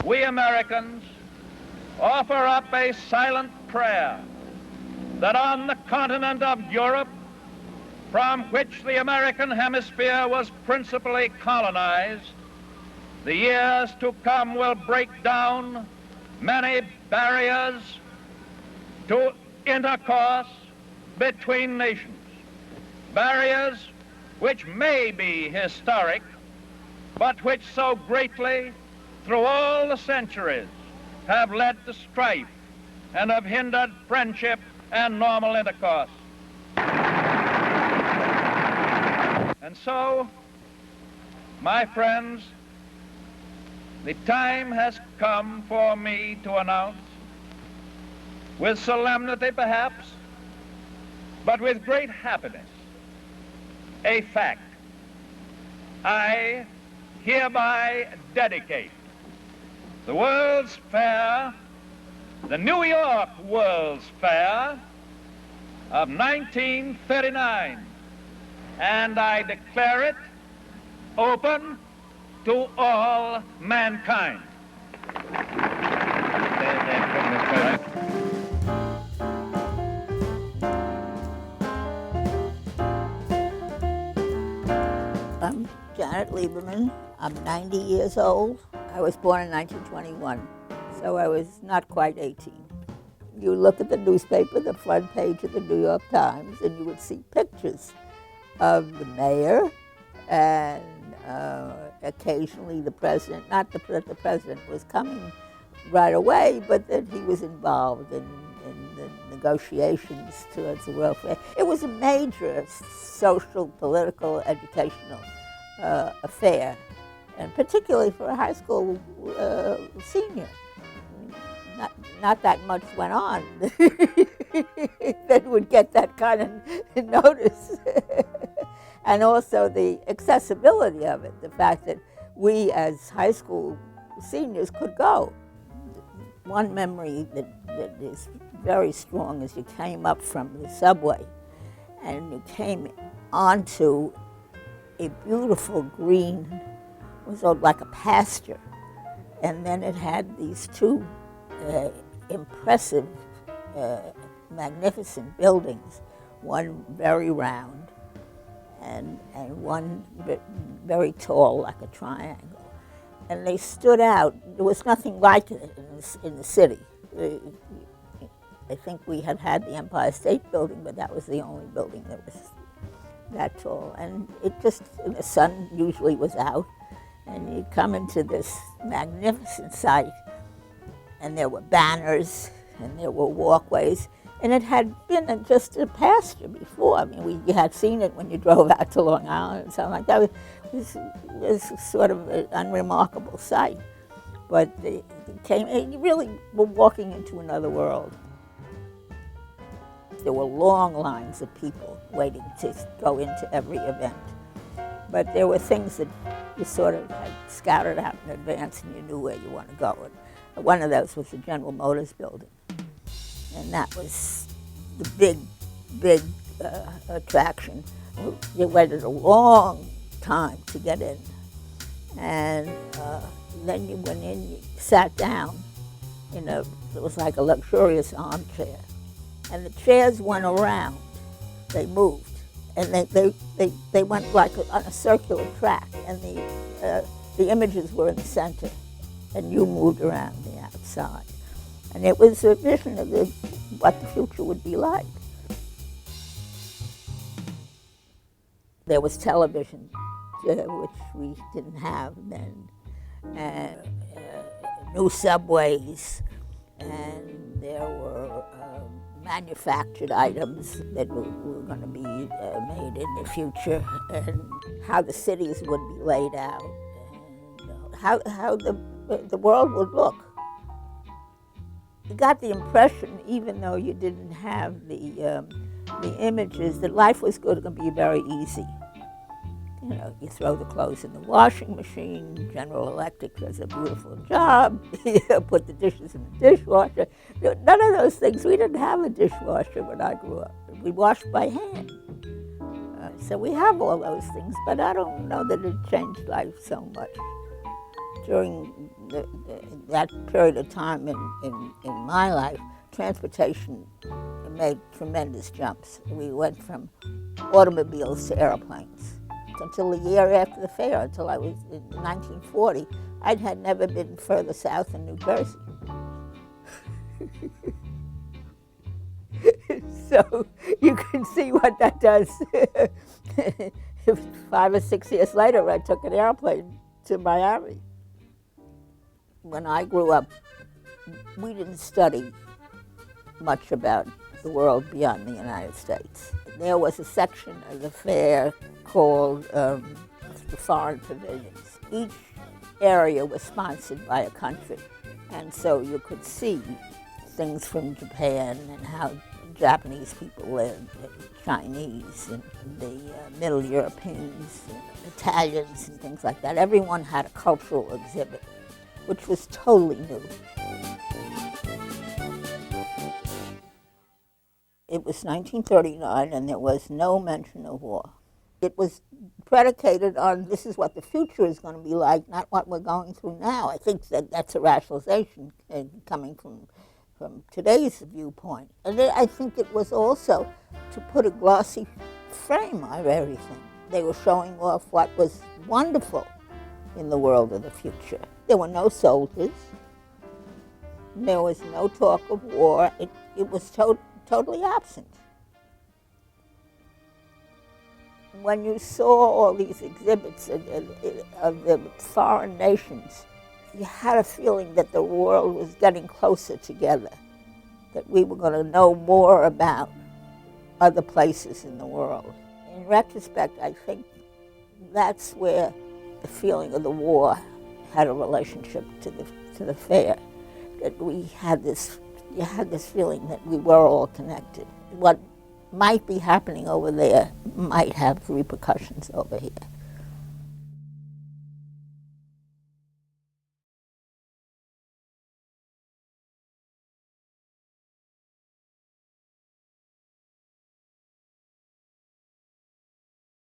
we Americans offer up a silent prayer that on the continent of Europe, from which the American hemisphere was principally colonized, the years to come will break down many barriers to intercourse between nations, barriers which may be historic, but which so greatly, through all the centuries, have led to strife and have hindered friendship and normal intercourse. And so, my friends, the time has come for me to announce, with solemnity perhaps, but with great happiness, a fact. I hereby dedicate the World's Fair, the New York World's Fair of 1939, and I declare it open to all mankind. I'm Janet Lieberman. I'm 90 years old. I was born in 1921, so I was not quite 18. You look at the newspaper, the front page of the New York Times, and you would see pictures of the mayor and occasionally the president. Not that the president was coming right away, but that he was involved in the negotiations towards the World Fair. It was a major social, political, educational affair, and particularly for a high school senior. Not that much went on that would get that kind of notice. And also the accessibility of it, the fact that we as high school seniors could go. One memory that is very strong is you came up from the subway and you came onto a beautiful green, it was like a pasture, and then it had these two impressive, magnificent buildings, one very round and one very tall, like a triangle. And they stood out. There was nothing like it in the city. I think we had the Empire State Building, but that was the only building that was that tall. And it just, the sun usually was out, and you'd come into this magnificent sight, and there were banners, and there were walkways, and it had been just a pasture before. I mean, you had seen it when you drove out to Long Island and something like that. It was sort of an unremarkable sight. But you really were walking into another world. There were long lines of people waiting to go into every event. But there were things that you sort of had scattered out in advance, and you knew where you want to go. And one of those was the General Motors building. And that was the big attraction. You waited a long time to get in. And then you went in, you sat down it was like a luxurious armchair. And the chairs went around, they moved. And they went like on a circular track, and the images were in the center, and you moved around the outside. And it was a vision of what the future would be like. There was television, which we didn't have then, and new subways, and there were manufactured items that were going to be made in the future, and how the cities would be laid out, and how the world would look. You got the impression, even though you didn't have the images, that life was going to be very easy. You throw the clothes in the washing machine, General Electric does a beautiful job, you put the dishes in the dishwasher. None of those things. We didn't have a dishwasher when I grew up. We washed by hand. So we have all those things, but I don't know that it changed life so much. during that period of time in my life, transportation made tremendous jumps. We went from automobiles to airplanes. Until the year after the fair, until I was in 1940, I had never been further south than New Jersey. So you can see what that does. 5 or 6 years later, I took an airplane to Miami. When I grew up, we didn't study much about the world beyond the United States. There was a section of the fair called the Foreign Pavilions. Each area was sponsored by a country, and so you could see things from Japan and how Japanese people lived, the Chinese and the Middle Europeans, and Italians and things like that. Everyone had a cultural exhibit, which was totally new. It was 1939 and there was no mention of war. It was predicated on this is what the future is going to be like, not what we're going through now. I think that that's a rationalization coming from today's viewpoint. And I think it was also to put a glossy frame on everything. They were showing off what was wonderful in the world of the future. There were no soldiers. There was no talk of war. It was totally absent. When you saw all these exhibits of the foreign nations, you had a feeling that the world was getting closer together, that we were going to know more about other places in the world. In retrospect, I think that's where the feeling of the war had a relationship to the fair, that you had this feeling that we were all connected. What might be happening over there might have repercussions over here.